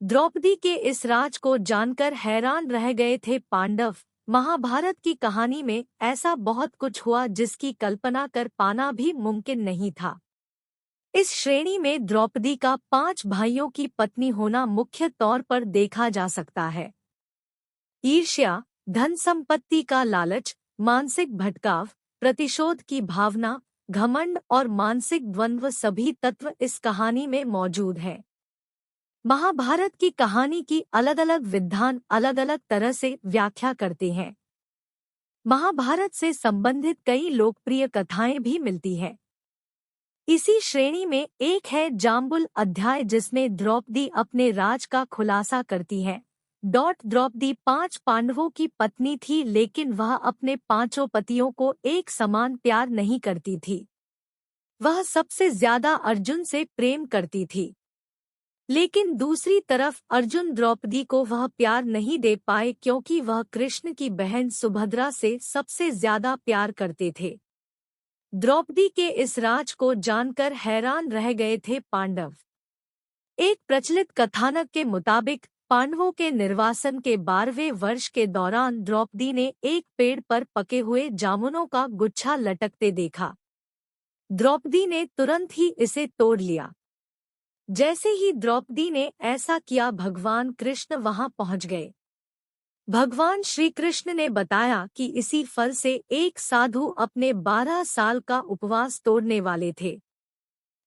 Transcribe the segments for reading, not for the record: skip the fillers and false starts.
द्रौपदी के इस राज को जानकर हैरान रह गए थे पांडव। महाभारत की कहानी में ऐसा बहुत कुछ हुआ जिसकी कल्पना कर पाना भी मुमकिन नहीं था। इस श्रेणी में द्रौपदी का 5 भाइयों की पत्नी होना मुख्य तौर पर देखा जा सकता है। ईर्ष्या, धन संपत्ति का लालच, मानसिक भटकाव, प्रतिशोध की भावना, घमंड और मानसिक द्वंद्व सभी तत्व इस कहानी में मौजूद हैं। महाभारत की कहानी की अलग-अलग विद्वान अलग-अलग तरह से व्याख्या करते हैं। महाभारत से संबंधित कई लोकप्रिय कथाएं भी मिलती हैं। इसी श्रेणी में एक है जाम्बुल अध्याय, जिसमें द्रौपदी अपने राज का खुलासा करती है। द्रौपदी 5 पांडवों की पत्नी थी, लेकिन वह अपने 5 पतियों को एक समान प्यार नहीं करती थी। वह सबसे ज्यादा अर्जुन से प्रेम करती थी, लेकिन दूसरी तरफ अर्जुन द्रौपदी को वह प्यार नहीं दे पाए क्योंकि वह कृष्ण की बहन सुभद्रा से सबसे ज्यादा प्यार करते थे। द्रौपदी के इस राज को जानकर हैरान रह गए थे पांडव। एक प्रचलित कथानक के मुताबिक पांडवों के निर्वासन के 12वें वर्ष के दौरान द्रौपदी ने एक पेड़ पर पके हुए जामुनों का गुच्छा लटकते देखा। द्रौपदी ने तुरंत ही इसे तोड़ लिया। जैसे ही द्रौपदी ने ऐसा किया, भगवान कृष्ण वहां पहुंच गए। भगवान श्री कृष्ण ने बताया कि इसी फल से एक साधु अपने 12 साल का उपवास तोड़ने वाले थे।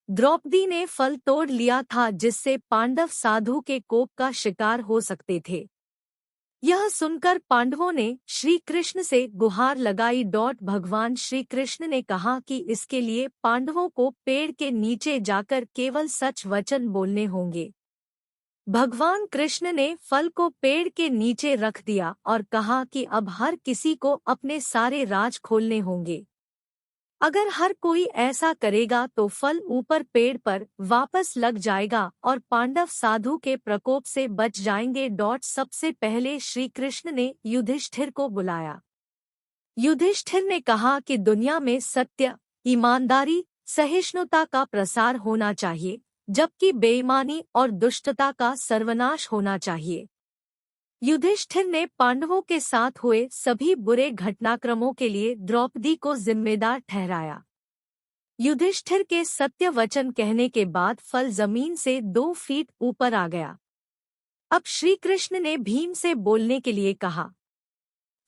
द्रौपदी ने फल तोड़ लिया था, जिससे पांडव साधु के कोप का शिकार हो सकते थे। यह सुनकर पांडवों ने श्री कृष्ण से गुहार लगाई। भगवान श्री कृष्ण ने कहा कि इसके लिए पांडवों को पेड़ के नीचे जाकर केवल सच वचन बोलने होंगे। भगवान कृष्ण ने फल को पेड़ के नीचे रख दिया और कहा कि अब हर किसी को अपने सारे राज खोलने होंगे। अगर हर कोई ऐसा करेगा तो फल ऊपर पेड़ पर वापस लग जाएगा और पांडव साधु के प्रकोप से बच जाएंगे। सबसे पहले श्री कृष्ण ने युधिष्ठिर को बुलाया। युधिष्ठिर ने कहा कि दुनिया में सत्य, ईमानदारी, सहिष्णुता का प्रसार होना चाहिए, जबकि बेईमानी और दुष्टता का सर्वनाश होना चाहिए। युधिष्ठिर ने पांडवों के साथ हुए सभी बुरे घटनाक्रमों के लिए द्रौपदी को जिम्मेदार ठहराया। युधिष्ठिर के सत्य वचन कहने के बाद फल जमीन से 2 फीट ऊपर आ गया। अब श्री कृष्ण ने भीम से बोलने के लिए कहा।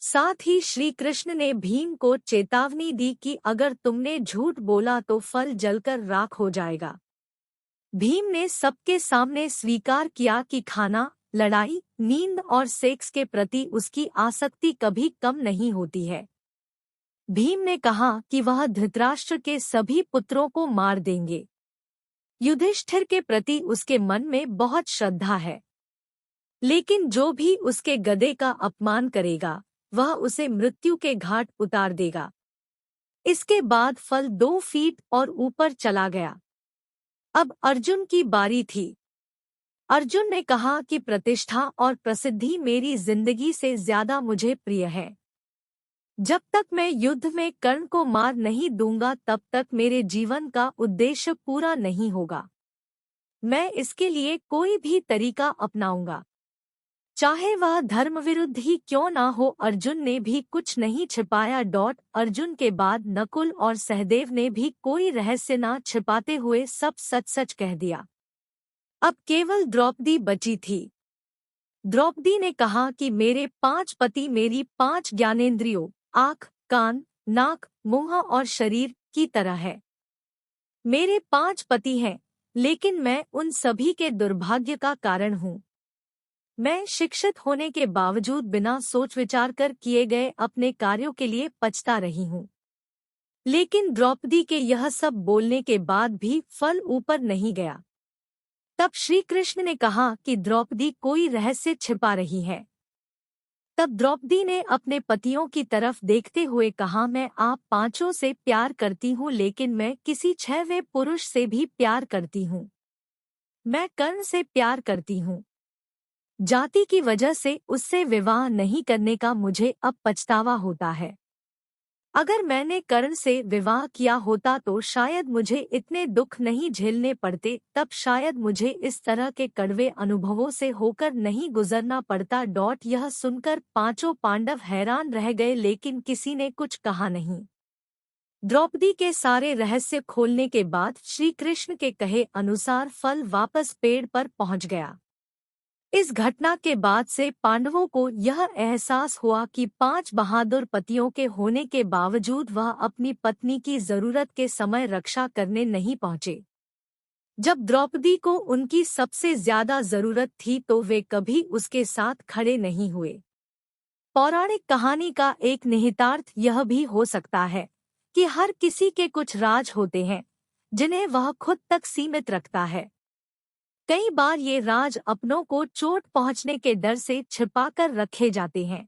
साथ ही श्री कृष्ण ने भीम को चेतावनी दी कि अगर तुमने झूठ बोला तो फल जलकर राख हो जाएगा। भीम ने सबके सामने स्वीकार किया कि खाना, लड़ाई, नींद और सेक्स के प्रति उसकी आसक्ति कभी कम नहीं होती है। भीम ने कहा कि वह धृतराष्ट्र के सभी पुत्रों को मार देंगे। युधिष्ठिर के प्रति उसके मन में बहुत श्रद्धा है, लेकिन जो भी उसके गधे का अपमान करेगा वह उसे मृत्यु के घाट उतार देगा। इसके बाद फल 2 फीट और ऊपर चला गया। अब अर्जुन की बारी थी। अर्जुन ने कहा कि प्रतिष्ठा और प्रसिद्धि मेरी जिंदगी से ज्यादा मुझे प्रिय है। जब तक मैं युद्ध में कर्ण को मार नहीं दूंगा तब तक मेरे जीवन का उद्देश्य पूरा नहीं होगा। मैं इसके लिए कोई भी तरीका अपनाऊंगा, चाहे वह धर्म विरुद्ध ही क्यों ना हो। अर्जुन ने भी कुछ नहीं छिपाया। अर्जुन के बाद नकुल और सहदेव ने भी कोई रहस्य न छिपाते हुए सब सच सच कह दिया। अब केवल द्रौपदी बची थी। द्रौपदी ने कहा कि मेरे 5 पति मेरी 5 ज्ञानेंद्रियों, आँख, कान, नाक, मुंह और शरीर की तरह है। मेरे 5 पति हैं, लेकिन मैं उन सभी के दुर्भाग्य का कारण हूँ। मैं शिक्षित होने के बावजूद बिना सोच विचार कर किए गए अपने कार्यों के लिए पछता रही हूँ। लेकिन द्रौपदी के यह सब बोलने के बाद भी फल ऊपर नहीं गया। तब श्री कृष्ण ने कहा कि द्रौपदी कोई रहस्य छिपा रही है। तब द्रौपदी ने अपने पतियों की तरफ देखते हुए कहा, मैं आप 5 से प्यार करती हूँ, लेकिन मैं किसी 6वें पुरुष से भी प्यार करती हूँ। मैं कर्ण से प्यार करती हूँ। जाति की वजह से उससे विवाह नहीं करने का मुझे अब पछतावा होता है। अगर मैंने कर्ण से विवाह किया होता तो शायद मुझे इतने दुख नहीं झेलने पड़ते, तब शायद मुझे इस तरह के कड़वे अनुभवों से होकर नहीं गुजरना पड़ता। यह सुनकर पांचों पांडव हैरान रह गए, लेकिन किसी ने कुछ कहा नहीं। द्रौपदी के सारे रहस्य खोलने के बाद श्री कृष्ण के कहे अनुसार फल वापस पेड़ पर पहुंच गया। इस घटना के बाद से पांडवों को यह एहसास हुआ कि 5 बहादुर पतियों के होने के बावजूद वह अपनी पत्नी की जरूरत के समय रक्षा करने नहीं पहुंचे। जब द्रौपदी को उनकी सबसे ज्यादा जरूरत थी तो वे कभी उसके साथ खड़े नहीं हुए। पौराणिक कहानी का एक निहितार्थ यह भी हो सकता है कि हर किसी के कुछ राज होते हैं जिन्हें वह खुद तक सीमित रखता है। कई बार ये राज अपनों को चोट पहुंचने के डर से छिपाकर रखे जाते हैं।